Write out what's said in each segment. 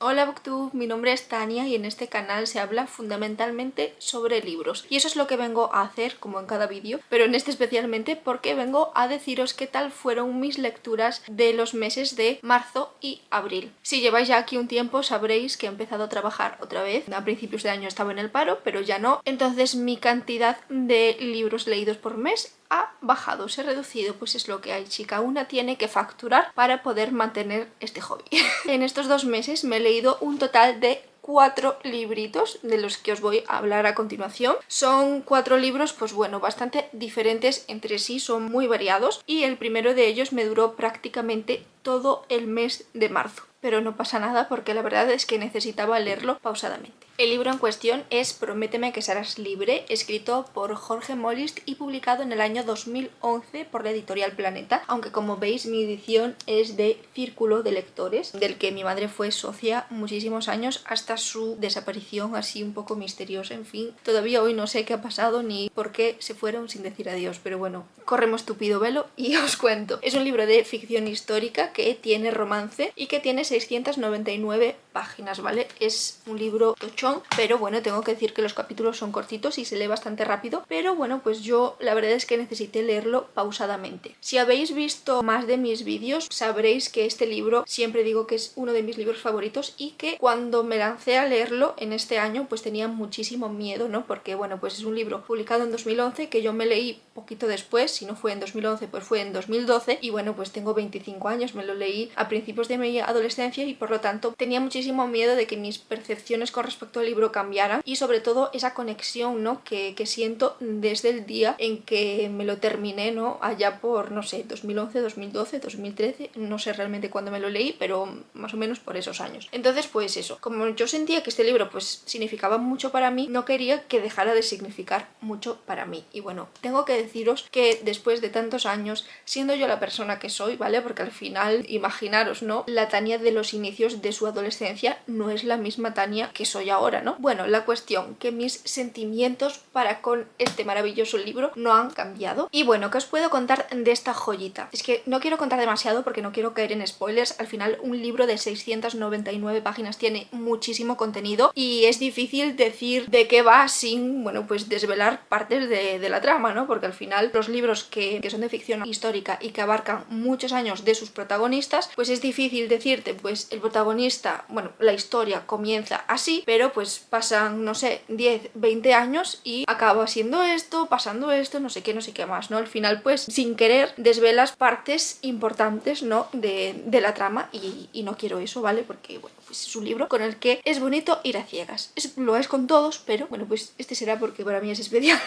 Hola Booktube, mi nombre es Tania y en este canal se habla fundamentalmente sobre libros. Y eso es lo que vengo a hacer, como en cada vídeo, pero en este especialmente porque vengo a deciros qué tal fueron mis lecturas de los meses de marzo y abril. Si lleváis ya aquí un tiempo sabréis que he empezado a trabajar otra vez. A principios de año estaba en el paro, pero ya no. Entonces mi cantidad de libros leídos por mes ha bajado, se ha reducido, pues es lo que hay, chica. Una tiene que facturar para poder mantener este hobby. En estos 2 meses me he leído un total de 4 libritos de los que os voy a hablar a continuación. Son 4 libros, pues bueno, bastante diferentes entre sí, son muy variados y el primero de ellos me duró prácticamente todo el mes de marzo. Pero no pasa nada porque la verdad es que necesitaba leerlo pausadamente. El libro en cuestión es Prométeme que serás libre, escrito por Jorge Molist y publicado en el año 2011 por la editorial Planeta, aunque como veis mi edición es de Círculo de Lectores, del que mi madre fue socia muchísimos años hasta su desaparición así un poco misteriosa, en fin. Todavía hoy no sé qué ha pasado ni por qué se fueron sin decir adiós, pero bueno, corremos tupido velo y os cuento. Es un libro de ficción histórica que tiene romance y que tiene 699 páginas, ¿vale? Es un libro tochón, pero bueno, tengo que decir que los capítulos son cortitos y se lee bastante rápido, pero bueno, pues yo la verdad es que necesité leerlo pausadamente. Si habéis visto más de mis vídeos, sabréis que este libro siempre digo que es uno de mis libros favoritos y que cuando me lancé a leerlo en este año, pues tenía muchísimo miedo, ¿no? Porque bueno, pues es un libro publicado en 2011 que yo me leí poquito después, si no fue en 2011, pues fue en 2012 y bueno, pues tengo 25 años, me lo leí a principios de mi adolescencia y por lo tanto tenía muchísimo miedo de que mis percepciones con respecto al libro cambiaran y sobre todo esa conexión, ¿no? que siento desde el día en que me lo terminé, ¿no? Allá por, no sé, 2011, 2012, 2013, no sé realmente cuándo me lo leí, pero más o menos por esos años. Entonces pues eso, como yo sentía que este libro pues significaba mucho para mí, no quería que dejara de significar mucho para mí. Y bueno, tengo que deciros que después de tantos años, siendo yo la persona que soy, ¿vale? Porque al final, imaginaros, ¿no? La Tania de los inicios de su adolescencia no es la misma Tania que soy ahora, ¿no? Bueno, la cuestión, que mis sentimientos para con este maravilloso libro no han cambiado. Y bueno, ¿qué os puedo contar de esta joyita? Es que no quiero contar demasiado porque no quiero caer en spoilers. Al final, un libro de 699 páginas tiene muchísimo contenido y es difícil decir de qué va sin, bueno, pues desvelar partes de la trama, ¿no? Porque al final los libros que son de ficción histórica y que abarcan muchos años de sus protagonistas, pues es difícil decirte, pues el protagonista, bueno, la historia comienza así, pero pues pasan, no sé, 10, 20 años y acaba siendo esto, pasando esto, no sé qué más, ¿no? Al final, pues, sin querer, desvelas partes importantes, ¿no? de la trama y no quiero eso, ¿vale? Porque, bueno, pues es un libro con el que es bonito ir a ciegas. Lo es con todos, pero, bueno, pues este será porque para mí es especial,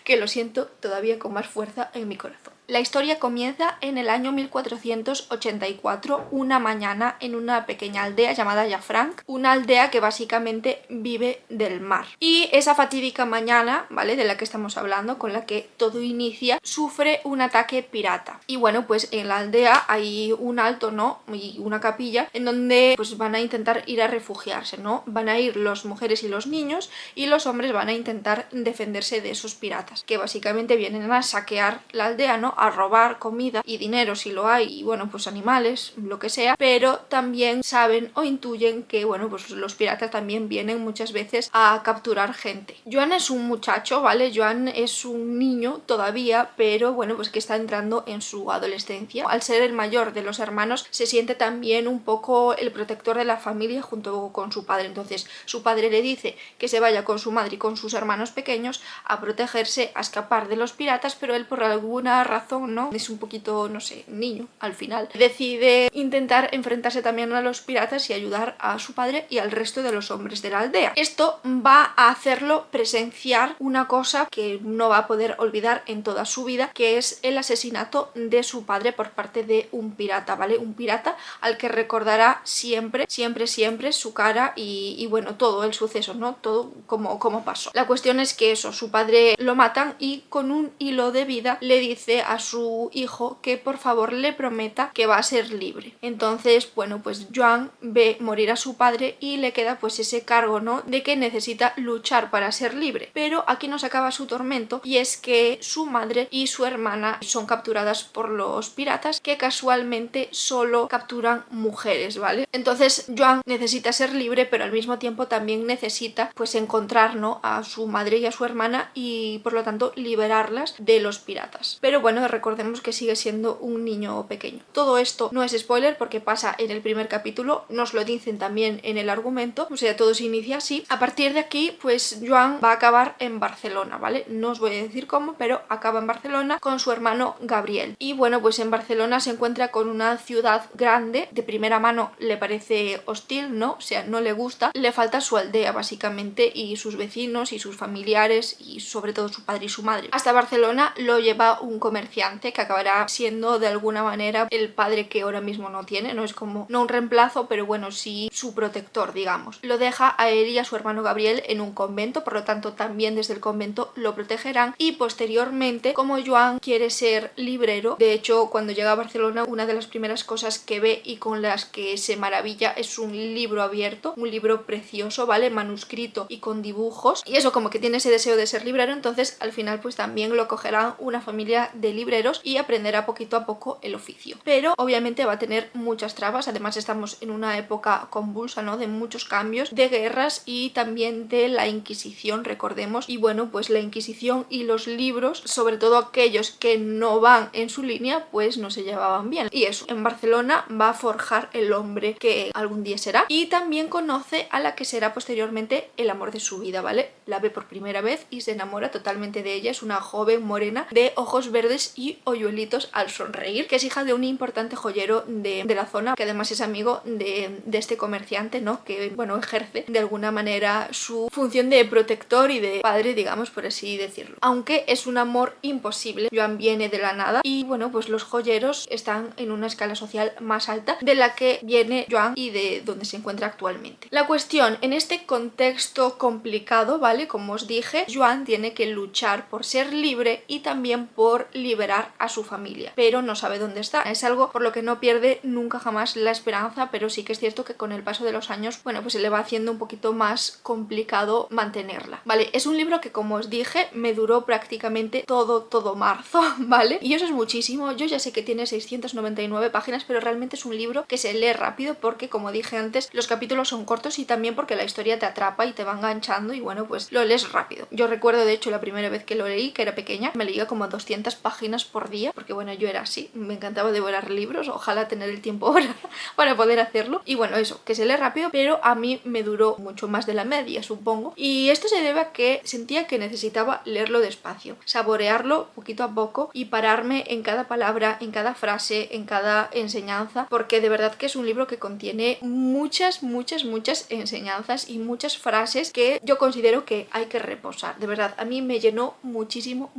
que lo siento todavía con más fuerza en mi corazón. La historia comienza en el año 1484, una mañana en una pequeña aldea llamada Llafranc, una aldea que básicamente vive del mar. Y esa fatídica mañana, ¿vale? De la que estamos hablando, con la que todo inicia, sufre un ataque pirata. Y bueno, pues en la aldea hay un alto, ¿no? Y una capilla en donde pues van a intentar ir a refugiarse, ¿no? Van a ir las mujeres y los niños y los hombres van a intentar defenderse de esos piratas, que básicamente vienen a saquear la aldea, ¿no? A robar comida y dinero si lo hay y bueno, pues animales, lo que sea, pero también saben o intuyen que bueno, pues los piratas también vienen muchas veces a capturar gente. Joan es un muchacho, ¿vale? Joan es un niño todavía, pero bueno, pues que está entrando en su adolescencia. Al ser el mayor de los hermanos, se siente también un poco el protector de la familia junto con su padre. Entonces, su padre le dice que se vaya con su madre y con sus hermanos pequeños a protegerse, a escapar de los piratas, pero él por alguna razón, ¿no? Es un poquito, no sé, niño al final. Decide intentar enfrentarse también a los piratas y ayudar a su padre y al resto de los hombres de la aldea. Esto va a hacerlo presenciar una cosa que no va a poder olvidar en toda su vida, que es el asesinato de su padre por parte de un pirata, ¿vale? Un pirata al que recordará siempre, siempre, siempre su cara y bueno, todo el suceso, ¿no? Todo como pasó. La cuestión es que eso, su padre lo matan y con un hilo de vida le dice a a su hijo que por favor le prometa que va a ser libre. Entonces, bueno, pues Joan ve morir a su padre y le queda pues ese cargo, ¿no?, de que necesita luchar para ser libre. Pero aquí nos acaba su tormento, y es que su madre y su hermana son capturadas por los piratas, que casualmente solo capturan mujeres, ¿vale? Entonces Joan necesita ser libre, pero al mismo tiempo también necesita pues encontrar, ¿no?, a su madre y a su hermana, y por lo tanto liberarlas de los piratas. Pero bueno, recordemos que sigue siendo un niño pequeño. Todo esto no es spoiler porque pasa en el primer capítulo, nos lo dicen también en el argumento, o sea, todo se inicia así. A partir de aquí, pues Joan va a acabar en Barcelona, ¿vale? No os voy a decir cómo, pero acaba en Barcelona con su hermano Gabriel. Y bueno, pues en Barcelona se encuentra con una ciudad grande, de primera mano le parece hostil, ¿no? O sea, no le gusta, le falta su aldea básicamente, y sus vecinos y sus familiares, y sobre todo su padre y su madre. Hasta Barcelona lo lleva un comerciante que acabará siendo de alguna manera el padre que ahora mismo no tiene, no es como, no un reemplazo, pero bueno, sí su protector, digamos. Lo deja a él y a su hermano Gabriel en un convento, por lo tanto también desde el convento lo protegerán. Y posteriormente, como Joan quiere ser librero, de hecho cuando llega a Barcelona una de las primeras cosas que ve y con las que se maravilla es un libro abierto, un libro precioso, ¿vale?, manuscrito y con dibujos, y eso, como que tiene ese deseo de ser librero. Entonces al final pues también lo cogerá una familia de libreros y aprenderá poquito a poco el oficio, pero obviamente va a tener muchas trabas. Además estamos en una época convulsa, ¿no?, de muchos cambios, de guerras y también de la Inquisición, recordemos. Y bueno, pues la Inquisición y los libros, sobre todo aquellos que no van en su línea, pues no se llevaban bien. Y eso, en Barcelona va a forjar el hombre que algún día será, y también conoce a la que será posteriormente el amor de su vida, ¿vale? La ve por primera vez y se enamora totalmente de ella. Es una joven morena de ojos verdes y hoyuelitos al sonreír, que es hija de un importante joyero de la zona, que además es amigo de este comerciante, ¿no?, que bueno, ejerce de alguna manera su función de protector y de padre, digamos, por así decirlo. Aunque es un amor imposible, Joan viene de la nada, y bueno, pues los joyeros están en una escala social más alta de la que viene Joan y de donde se encuentra actualmente. La cuestión, en este contexto complicado, ¿vale?, como os dije, Joan tiene que luchar por ser libre y también por liberar a su familia, pero no sabe dónde está. Es algo por lo que no pierde nunca jamás la esperanza, pero sí que es cierto que con el paso de los años, bueno, pues se le va haciendo un poquito más complicado mantenerla, ¿vale? Es un libro que, como os dije, me duró prácticamente todo marzo, ¿vale? Y eso es muchísimo. Yo ya sé que tiene 699 páginas, pero realmente es un libro que se lee rápido porque, como dije antes, los capítulos son cortos, y también porque la historia te atrapa y te va enganchando, y bueno, pues lo lees rápido. Yo recuerdo, de hecho, la primera vez que lo leí, que era pequeña, me leía como 200 páginas por día, porque bueno, yo era así, me encantaba devorar libros, ojalá tener el tiempo ahora para poder hacerlo. Y bueno, eso, que se lee rápido, pero a mí me duró mucho más de la media, supongo, y esto se debe a que sentía que necesitaba leerlo despacio, saborearlo poquito a poco y pararme en cada palabra, en cada frase, en cada enseñanza, porque de verdad que es un libro que contiene muchas enseñanzas y muchas frases que yo considero que hay que reposar. De verdad, a mí me llenó muchísimo.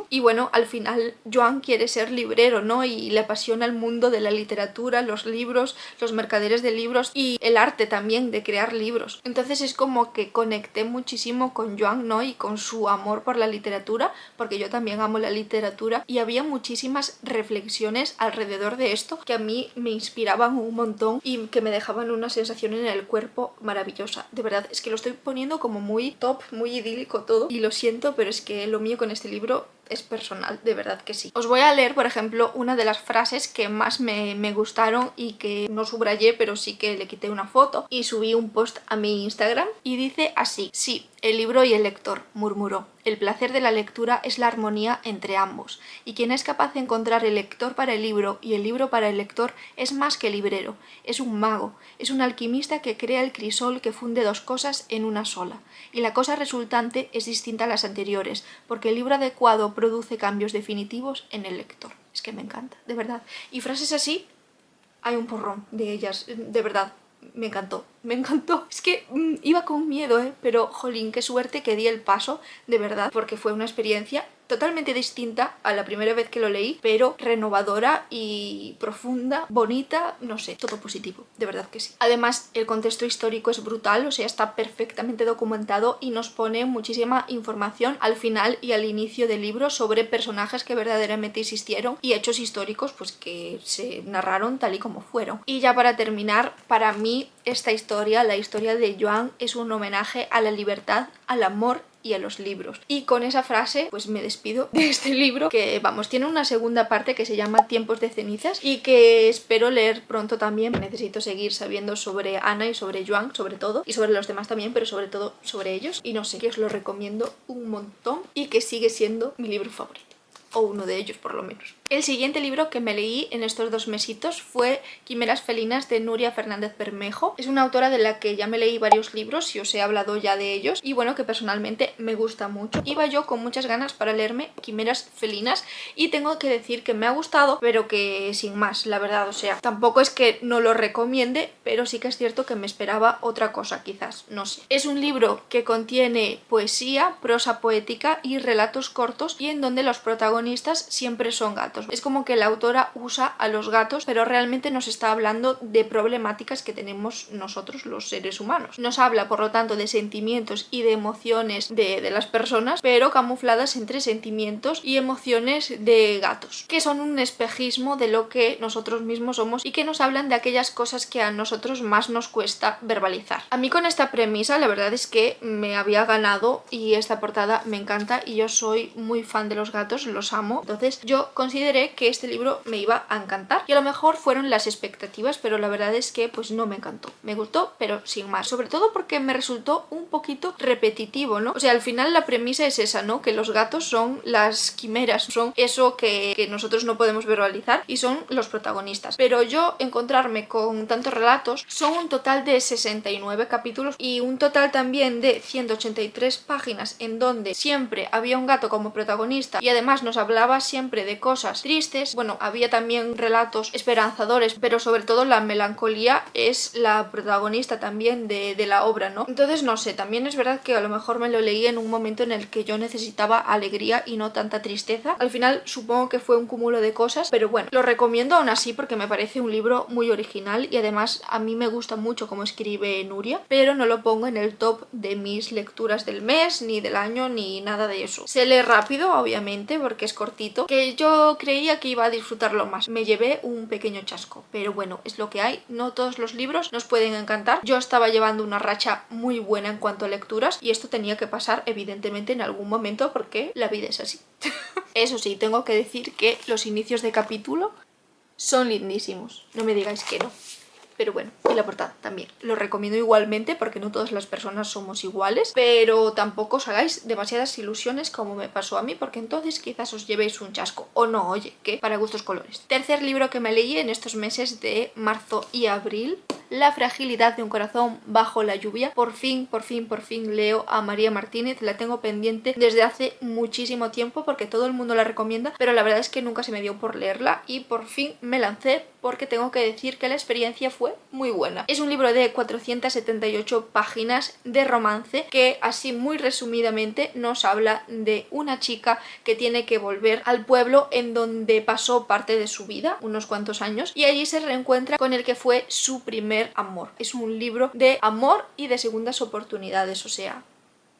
Y bueno, al final Joan quiere ser librero, ¿no?, y le apasiona el mundo de la literatura, los libros, los mercaderes de libros y el arte también de crear libros. Entonces es como que conecté muchísimo con Joan, ¿no?, y con su amor por la literatura, porque yo también amo la literatura, y había muchísimas reflexiones alrededor de esto que a mí me inspiraban un montón y que me dejaban una sensación en el cuerpo maravillosa. De verdad, es que lo estoy poniendo como muy top, muy idílico todo, y lo siento, pero es que lo mío con este libro es personal, de verdad que sí. Os voy a leer, por ejemplo, una de las frases que más me gustaron y que no subrayé, pero sí que le quité una foto y subí un post a mi Instagram, y dice así: sí, el libro y el lector, murmuró. El placer de la lectura es la armonía entre ambos, y quien es capaz de encontrar el lector para el libro y el libro para el lector es más que librero, es un mago, es un alquimista que crea el crisol que funde dos cosas en una sola, y la cosa resultante es distinta a las anteriores, porque el libro adecuado produce cambios definitivos en el lector. Es que me encanta, de verdad. Y frases así, hay un porrón de ellas, de verdad. Me encantó. Es que iba con miedo, pero jolín, qué suerte que di el paso, de verdad, porque fue una experiencia totalmente distinta a la primera vez que lo leí, pero renovadora y profunda, bonita, no sé, todo positivo, de verdad que sí. Además, el contexto histórico es brutal, o sea, está perfectamente documentado y nos pone muchísima información al final y al inicio del libro sobre personajes que verdaderamente existieron y hechos históricos pues que se narraron tal y como fueron. Y ya para terminar, para mí esta historia, la historia de Joan, es un homenaje a la libertad, al amor y a los libros. Y con esa frase pues me despido de este libro que vamos, tiene una segunda parte que se llama Tiempos de cenizas y que espero leer pronto también. Necesito seguir sabiendo sobre Ana y sobre Joan sobre todo, y sobre los demás también, pero sobre todo sobre ellos, y no sé, que os lo recomiendo un montón y que sigue siendo mi libro favorito, o uno de ellos por lo menos. El siguiente libro que me leí en estos 2 mesitos fue Quimeras felinas de Nuria Fernández Bermejo. Es una autora de la que ya me leí varios libros y os he hablado ya de ellos, y bueno, que personalmente me gusta mucho. Iba yo con muchas ganas para leerme Quimeras felinas y tengo que decir que me ha gustado, pero que sin más, la verdad, o sea, tampoco es que no lo recomiende, pero sí que es cierto que me esperaba otra cosa quizás, no sé. Es un libro que contiene poesía, prosa poética y relatos cortos, y en donde los protagonistas siempre son gatos. Es como que la autora usa a los gatos, pero realmente nos está hablando de problemáticas que tenemos nosotros los seres humanos. Nos habla, por lo tanto, de sentimientos y de emociones de las personas, pero camufladas entre sentimientos y emociones de gatos, que son un espejismo de lo que nosotros mismos somos y que nos hablan de aquellas cosas que a nosotros más nos cuesta verbalizar. A mí con esta premisa la verdad es que me había ganado, y esta portada me encanta y yo soy muy fan de los gatos, los amo. Entonces yo consideré que este libro me iba a encantar, y a lo mejor fueron las expectativas, pero la verdad es que pues no me encantó. Me gustó, pero sin más, sobre todo porque me resultó un poquito repetitivo, ¿no? O sea, al final la premisa es esa, ¿no? Que los gatos son las quimeras, son eso que nosotros no podemos verbalizar, y son los protagonistas. Pero yo encontrarme con tantos relatos, son un total de 69 capítulos y un total también de 183 páginas en donde siempre había un gato como protagonista, y además nos hablaba siempre de cosas tristes. Bueno, había también relatos esperanzadores, pero sobre todo la melancolía es la protagonista también de la obra, ¿no? Entonces, no sé, también es verdad que a lo mejor me lo leí en un momento en el que yo necesitaba alegría y no tanta tristeza. Al final supongo que fue un cúmulo de cosas, pero bueno, lo recomiendo aún así porque me parece un libro muy original, y además a mí me gusta mucho cómo escribe Nuria, pero no lo pongo en el top de mis lecturas del mes, ni del año, ni nada de eso. Se lee rápido, obviamente, porque es cortito, que yo creía que iba a disfrutarlo más. Me llevé un pequeño chasco, pero bueno, es lo que hay. No todos los libros nos pueden encantar. Yo estaba llevando una racha muy buena en cuanto a lecturas, y esto tenía que pasar evidentemente en algún momento porque la vida es así. Eso sí, tengo que decir que los inicios de capítulo son lindísimos, no me digáis que no. Pero bueno, y la portada también. Lo recomiendo igualmente porque no todas las personas somos iguales, pero tampoco os hagáis demasiadas ilusiones como me pasó a mí, porque entonces quizás os llevéis un chasco. O no, oye, que para gustos colores. Tercer libro que me leí en estos meses de marzo y abril: La fragilidad de un corazón bajo la lluvia. Por fin leo a María Martínez. La tengo pendiente desde hace muchísimo tiempo porque todo el mundo la recomienda, pero la verdad es que nunca se me dio por leerla, y por fin me lancé porque tengo que decir que la experiencia fue muy buena. Es un libro de 478 páginas de romance que, así muy resumidamente, nos habla de una chica que tiene que volver al pueblo en donde pasó parte de su vida, unos cuantos años, y allí se reencuentra con el que fue su primer amor. Es un libro de amor y de segundas oportunidades, o sea,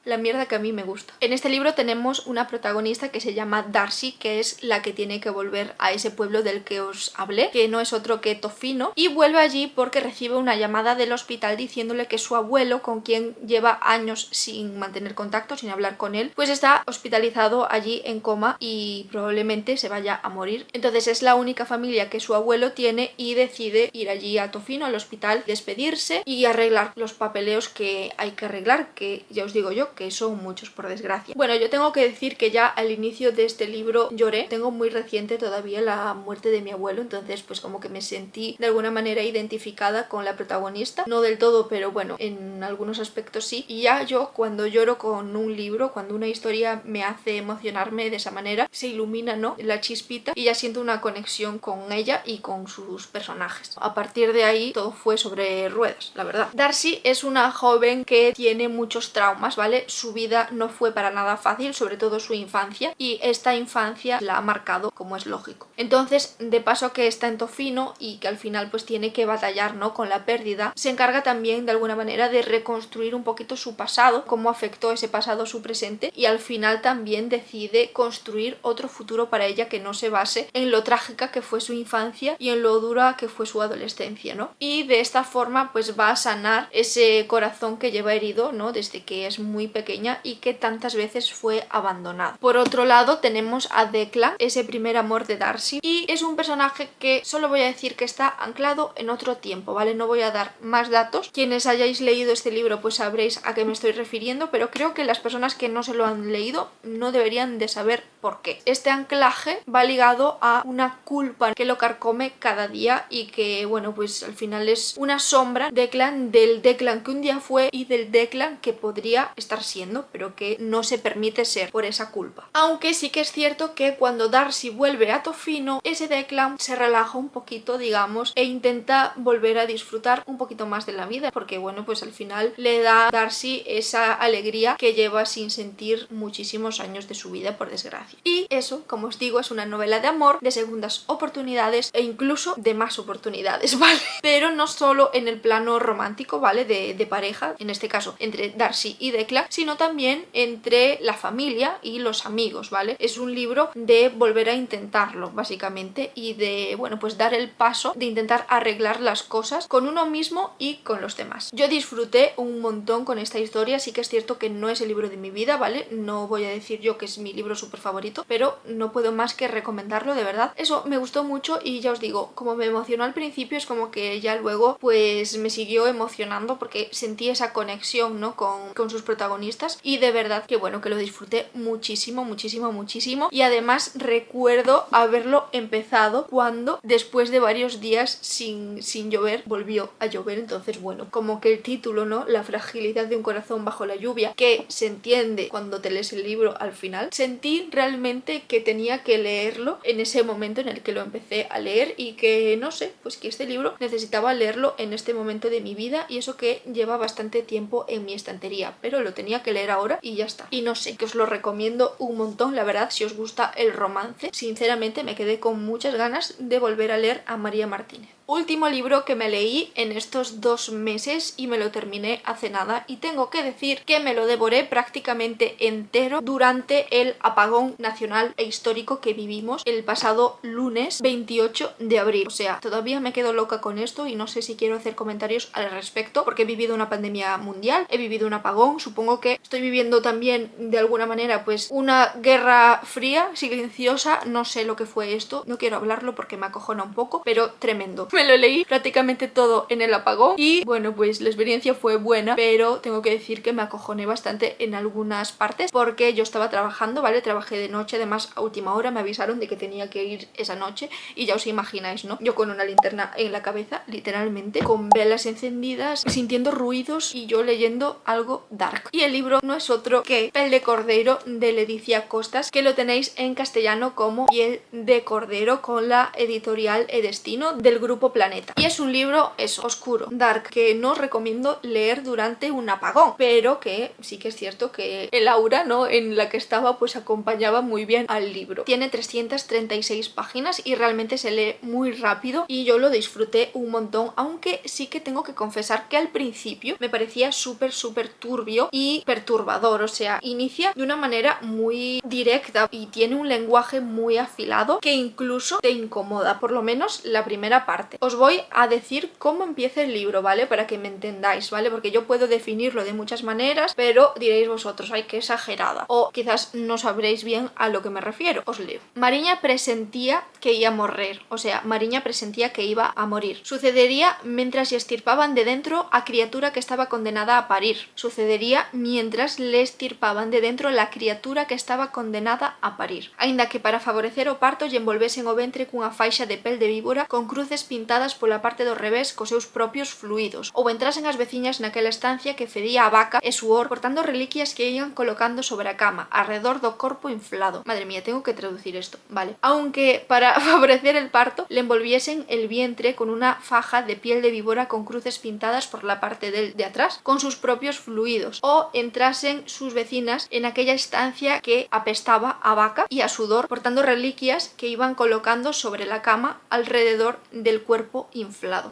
la mierda que a mí me gusta. En este libro tenemos una protagonista que se llama Darcy, que es la que tiene que volver a ese pueblo del que os hablé, que no es otro que Tofino, y vuelve allí porque recibe una llamada del hospital diciéndole que su abuelo, con quien lleva años sin mantener contacto, sin hablar con él, pues está hospitalizado allí en coma y probablemente se vaya a morir. Entonces es la única familia que su abuelo tiene y decide ir allí a Tofino, al hospital, despedirse y arreglar los papeleos que hay que arreglar, que ya os digo yo que son muchos, por desgracia. Bueno, yo tengo que decir que ya al inicio de este libro lloré. Tengo muy reciente todavía la muerte de mi abuelo, entonces pues como que me sentí de alguna manera identificada con la protagonista. No del todo, pero bueno, en algunos aspectos sí. Y ya yo cuando lloro con un libro, cuando una historia me hace emocionarme de esa manera, se ilumina, ¿no?, la chispita, y ya siento una conexión con ella y con sus personajes. A partir de ahí todo fue sobre ruedas, la verdad. Darcy es una joven que tiene muchos traumas, ¿vale? que su vida no fue para nada fácil, sobre todo su infancia, y esta infancia la ha marcado, como es lógico. Entonces, de paso que está en Tofino y que al final pues tiene que batallar, ¿no?, con la pérdida, se encarga también de alguna manera de reconstruir un poquito su pasado, cómo afectó ese pasado su presente, y al final también decide construir otro futuro para ella que no se base en lo trágica que fue su infancia y en lo dura que fue su adolescencia, ¿no? Y de esta forma pues va a sanar ese corazón que lleva herido, ¿no?, desde que es muy pequeña y que tantas veces fue abandonado. Por otro lado tenemos a Declan, ese primer amor de Darcy, y es un personaje que solo voy a decir que está anclado en otro tiempo, ¿vale? No voy a dar más datos. Quienes hayáis leído este libro pues sabréis a qué me estoy refiriendo, pero creo que las personas que no se lo han leído no deberían de saber por qué. Este anclaje va ligado a una culpa que lo carcome cada día y que, bueno, pues al final es una sombra del Declan que un día fue y del Declan que podría estar siendo, pero que no se permite ser por esa culpa. Aunque sí que es cierto que cuando Darcy vuelve a Tofino, ese Declan se relaja un poquito, digamos, e intenta volver a disfrutar un poquito más de la vida, porque bueno, pues al final le da a Darcy esa alegría que lleva sin sentir muchísimos años de su vida, por desgracia. Y eso, como os digo, es una novela de amor, de segundas oportunidades e incluso de más oportunidades, ¿vale? Pero no solo en el plano romántico, ¿vale?, de pareja, en este caso entre Darcy y Declan, sino también entre la familia y los amigos, ¿vale? Es un libro de volver a intentarlo, básicamente, y de, bueno, pues dar el paso de intentar arreglar las cosas con uno mismo y con los demás. Yo disfruté un montón con esta historia, sí que es cierto que no es el libro de mi vida, ¿vale? No voy a decir yo que es mi libro súper favorito, pero no puedo más que recomendarlo, de verdad. Eso me gustó mucho y ya os digo, como me emocionó al principio, es como que ya luego pues me siguió emocionando porque sentí esa conexión, ¿no?, con sus protagonistas, y de verdad que bueno, que lo disfruté muchísimo, muchísimo, muchísimo. Y además recuerdo haberlo empezado cuando después de varios días sin llover volvió a llover. Entonces bueno, como que el título, ¿no?, la fragilidad de un corazón bajo la lluvia, que se entiende cuando te lees el libro al final, sentí realmente que tenía que leerlo en ese momento en el que lo empecé a leer, y que no sé, pues que este libro necesitaba leerlo en este momento de mi vida, y eso que lleva bastante tiempo en mi estantería, pero lo tenía que leer ahora y ya está. Y no sé, que os lo recomiendo un montón, la verdad. Si os gusta el romance, sinceramente me quedé con muchas ganas de volver a leer a María Martínez. Último libro que me leí en estos 2 meses y me lo terminé hace nada, y tengo que decir que me lo devoré prácticamente entero durante el apagón nacional e histórico que vivimos el pasado lunes 28 de abril. O sea, todavía me quedo loca con esto y no sé si quiero hacer comentarios al respecto, porque he vivido una pandemia mundial, he vivido un apagón, supongo que estoy viviendo también de alguna manera pues una guerra fría, silenciosa, no sé lo que fue esto, no quiero hablarlo porque me acojona un poco, pero tremendo. Me lo leí prácticamente todo en el apagón y bueno, pues la experiencia fue buena, pero tengo que decir que me acojoné bastante en algunas partes porque yo estaba trabajando, ¿vale? Trabajé de noche, además a última hora me avisaron de que tenía que ir esa noche y ya os imagináis, ¿no? Yo con una linterna en la cabeza, literalmente, con velas encendidas, sintiendo ruidos y yo leyendo algo dark. Y el libro no es otro que Piel de Cordero de Leticia Costas, que lo tenéis en castellano como Piel de Cordero, con la editorial Edestino del grupo Planeta. Y es un libro, eso, oscuro, dark, que no os recomiendo leer durante un apagón, pero que sí que es cierto que el aura, ¿no?, en la que estaba pues acompañaba muy bien al libro. Tiene 336 páginas y realmente se lee muy rápido y yo lo disfruté un montón, aunque sí que tengo que confesar que al principio me parecía súper turbio y perturbador. O sea, inicia de una manera muy directa y tiene un lenguaje muy afilado que incluso te incomoda, por lo menos la primera parte. Os voy a decir cómo empieza el libro, ¿vale? Para que me entendáis, ¿vale? Porque yo puedo definirlo de muchas maneras, pero diréis vosotros, ay, qué exagerada. O quizás no sabréis bien a lo que me refiero. Os leo. Mariña presentía que iba a morir, o sea, Mariña presentía que iba a morir. Sucedería mientras extirpaban de dentro a criatura que estaba condenada a parir. Sucedería mientras le extirpaban de dentro la criatura que estaba condenada a parir. Ainda que para favorecer o parto lle envolvesen o ventre cunha faixa de pel de víbora con cruces pintadas pintadas pola parte do revés cos seus propios fluidos, ou entrasen as veciñas naquela estancia que fedía a vaca e suor, portando reliquias que iban colocando sobre a cama, alrededor do corpo inflado. Madre mía, tengo que traducir esto, vale. Aunque para favorecer el parto le envolviesen el vientre con una faja de piel de víbora con cruces pintadas por la parte de atrás con sus propios fluidos, o entrasen sus vecinas en aquella estancia que apestaba a vaca y a sudor, portando reliquias que iban colocando sobre la cama alrededor del cuerpo inflado.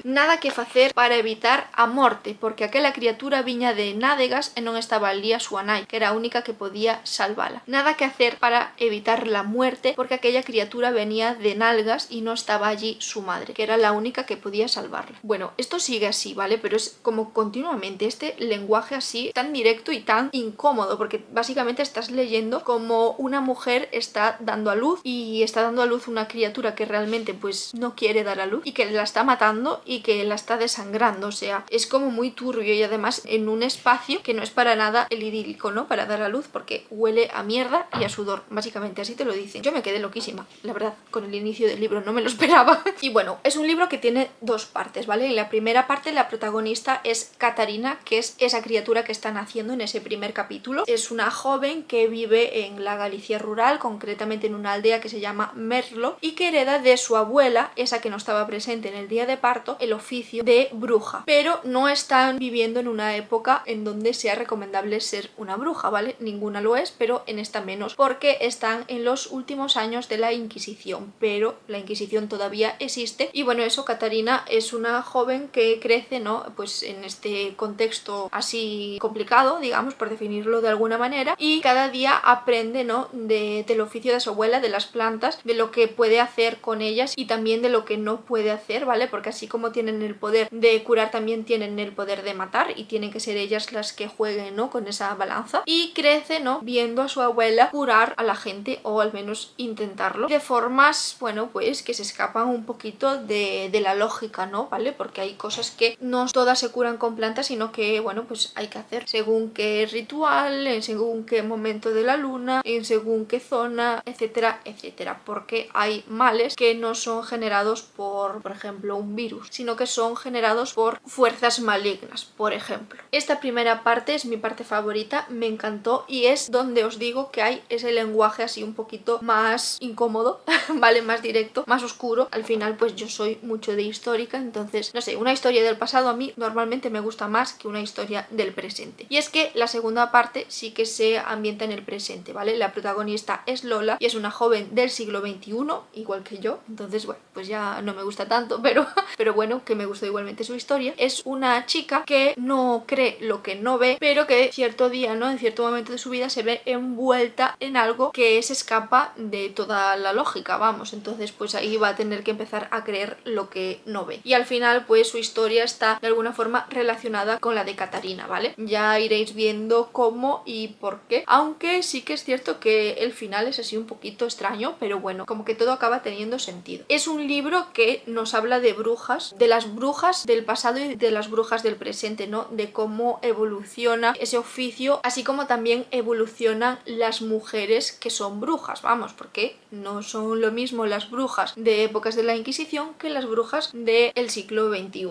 Nada que facer para evitar a morte, porque aquela criatura viña de nádegas e non estaba ali a súa nai, que era a única que podía salvala. Nada que hacer para evitar la muerte, porque aquella criatura venía de nalgas y no estaba allí su madre, que era la única que podía salvarla. Bueno, esto sigue así, ¿vale? Pero es como continuamente este lenguaje así tan directo y tan incómodo, porque básicamente estás leyendo como una mujer está dando a luz y está dando a luz una criatura que realmente pues no quiere dar a luz y que la está matando y que la está desangrando. O sea, es como muy turbio, y además en un espacio que no es para nada el idílico, ¿no? Para dar a luz, porque huele a mierda y a sudor, básicamente así te lo dicen. Yo me quedé loquísima, la verdad, con el inicio del libro, no me lo esperaba. Y bueno, es un libro que tiene dos partes, ¿vale? En la primera parte la protagonista es Katarina, que es esa criatura que está naciendo en ese primer capítulo. Es una joven que vive en la Galicia rural, concretamente en una aldea que se llama Merlo, y que hereda de su abuela, esa que no estaba presente en el día de parto, el oficio de bruja. Pero no están viviendo en una época en donde sea recomendable ser una bruja, ¿vale? Ninguna lo es, pero en esta menos, porque están en los últimos años de la Inquisición, pero la Inquisición todavía existe. Y bueno, eso, Katarina es una joven que crece, ¿no? Pues en este contexto así complicado, digamos, por definirlo de alguna manera, y cada día aprende, ¿no? Del oficio de su abuela, de las plantas, de lo que puede hacer con ellas y también de lo que no puede hacer, ¿vale? Porque así como tienen el poder de curar, también tienen el poder de matar, y tienen que ser ellas las que jueguen, ¿no? Con esa balanza. Y crece, ¿no? Viendo a su abuela curar a la gente, o al menos intentarlo, de formas, bueno, pues que se escapan un poquito de la lógica, ¿no? ¿Vale? Porque hay cosas que no todas se curan con plantas, sino que, bueno, pues hay que hacer según qué ritual, en según qué momento de la luna, en según qué zona, etcétera, etcétera. Porque hay males que no son generados por ejemplo, un virus, sino que son generados por fuerzas malignas, por ejemplo. Esta primera parte es mi parte favorita, me encantó, y es donde os digo que hay ese lenguaje así un poquito más incómodo, ¿vale? Más directo, más oscuro. Al final, pues yo soy mucho de histórica, entonces, no sé, una historia del pasado a mí normalmente me gusta más que una historia del presente. Y es que la segunda parte sí que se ambienta en el presente, ¿vale? La protagonista es Lola y es una joven del siglo XXI, igual que yo, entonces, bueno, pues ya no me gusta tanto, pero bueno, que me gustó igualmente su historia. Es una chica que no cree lo que no ve, pero que cierto día, ¿no? En cierto momento de su vida se ve envuelta en algo que se escapa de toda la lógica, vamos. Entonces, pues ahí va a tener que empezar a creer lo que no ve. Y al final, pues su historia está de alguna forma relacionada con la de Katarina, ¿vale? Ya iréis viendo cómo y por qué. Aunque sí que es cierto que el final es así un poquito extraño, pero bueno, como que todo acaba teniendo sentido. Es un libro que nos habla de brujas, de las brujas del pasado y de las brujas del presente, ¿no? De cómo evoluciona ese oficio, así como también evolucionan las mujeres que son brujas, vamos, porque no son lo mismo las brujas de épocas de la Inquisición que las brujas del siglo XXI.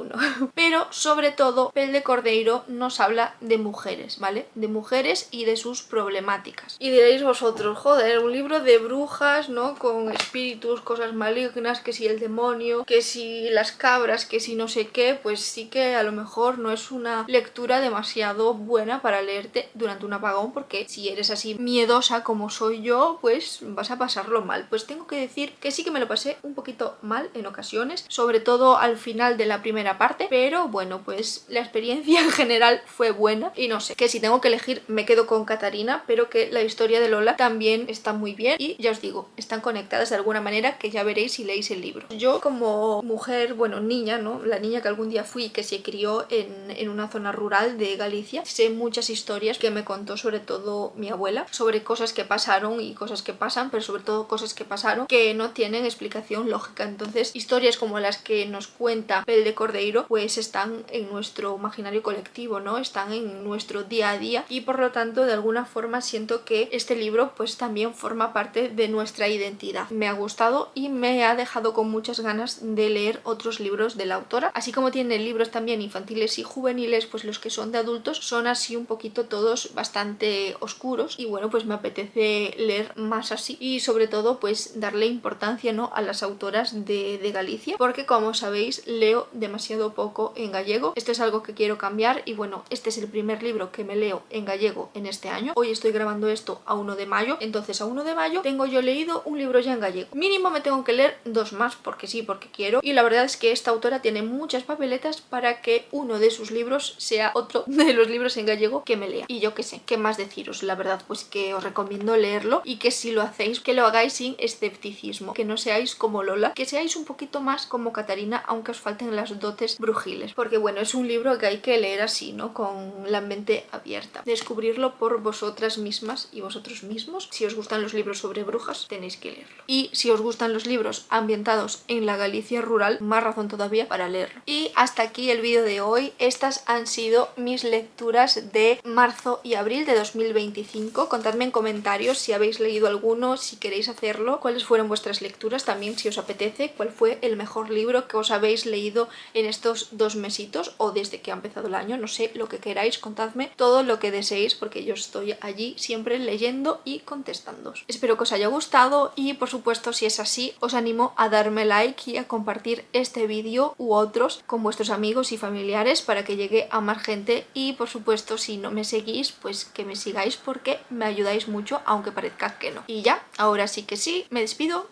Pero sobre todo, Pel de Cordeiro nos habla de mujeres, ¿vale? De mujeres y de sus problemáticas. Y diréis vosotros, joder, un libro de brujas, ¿no? Con espíritus, cosas malignas, que si el demonio, que si las cabras, que si no sé qué, pues sí que a lo mejor no es una lectura demasiado buena para leerte durante un apagón, porque si eres así miedosa como soy yo, pues vas a pasarlo mal. Pues tengo que decir que sí que me lo pasé un poquito mal en ocasiones, sobre todo al final de la primera parte, pero bueno, pues la experiencia en general fue buena, y no sé, que si tengo que elegir me quedo con Katarina, pero que la historia de Lola también está muy bien, y ya os digo, están conectadas de alguna manera, que ya veréis si leéis el libro. Yo como mujer, bueno, niña, ¿no? La niña que algún día fui, que se crió en una zona rural de Galicia, sé muchas historias que me contó sobre todo mi abuela, sobre cosas que pasaron y cosas que pasan, pero sobre todo cosas que pasaron que no tienen explicación lógica. Entonces, historias como las que nos cuenta Pel de Cordeiro, pues están en nuestro imaginario colectivo, ¿no? Están en nuestro día a día, y por lo tanto, de alguna forma siento que este libro pues también forma parte de nuestra identidad. Me ha gustado gustado y me ha dejado con muchas ganas de leer otros libros de la autora. Así como tiene libros también infantiles y juveniles, pues los que son de adultos son así un poquito todos bastante oscuros y bueno, pues me apetece leer más así y sobre todo pues darle importancia, ¿no?, a las autoras de Galicia, porque como sabéis leo demasiado poco en gallego. Esto es algo que quiero cambiar y bueno, este es el primer libro que me leo en gallego en este año. Hoy estoy grabando esto a 1 de mayo, entonces a 1 de mayo tengo yo leído un libro ya en gallego. Mínimo me tengo que leer 2 más porque sí, porque quiero, y la verdad es que esta autora tiene muchas papeletas para que uno de sus libros sea otro de los libros en gallego que me lea. Y yo qué sé, qué más deciros, la verdad, pues que os recomiendo leerlo y que si lo hacéis, que lo hagáis sin escepticismo, que no seáis como Lola, que seáis un poquito más como Catarina, aunque os falten las dotes brujiles, porque bueno, es un libro que hay que leer así, ¿no?, con la mente abierta, descubrirlo por vosotras mismas y vosotros mismos. Si os gustan los libros sobre brujas, tenéis que leerlo, y si os gustan los libros ambientados en la Galicia rural, más razón todavía para leerlo. Y hasta aquí el vídeo de hoy. Estas han sido mis lecturas de marzo y abril de 2025. Contadme en comentarios si habéis leído alguno, si queréis hacerlo, cuáles fueron vuestras lecturas, también si os apetece, cuál fue el mejor libro que os habéis leído en estos 2 mesitos o desde que ha empezado el año, no sé, lo que queráis, contadme todo lo que deseéis porque yo estoy allí siempre leyendo y contestándoos. Espero que os haya gustado y por supuesto si es así os animo a darme like y a compartir este vídeo u otros con vuestros amigos y familiares para que llegue a más gente, y por supuesto si no me seguís pues que me sigáis porque me ayudáis mucho aunque parezca que no. Y ya, ahora sí que sí, me despido,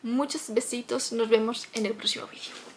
muchos besitos, nos vemos en el próximo vídeo.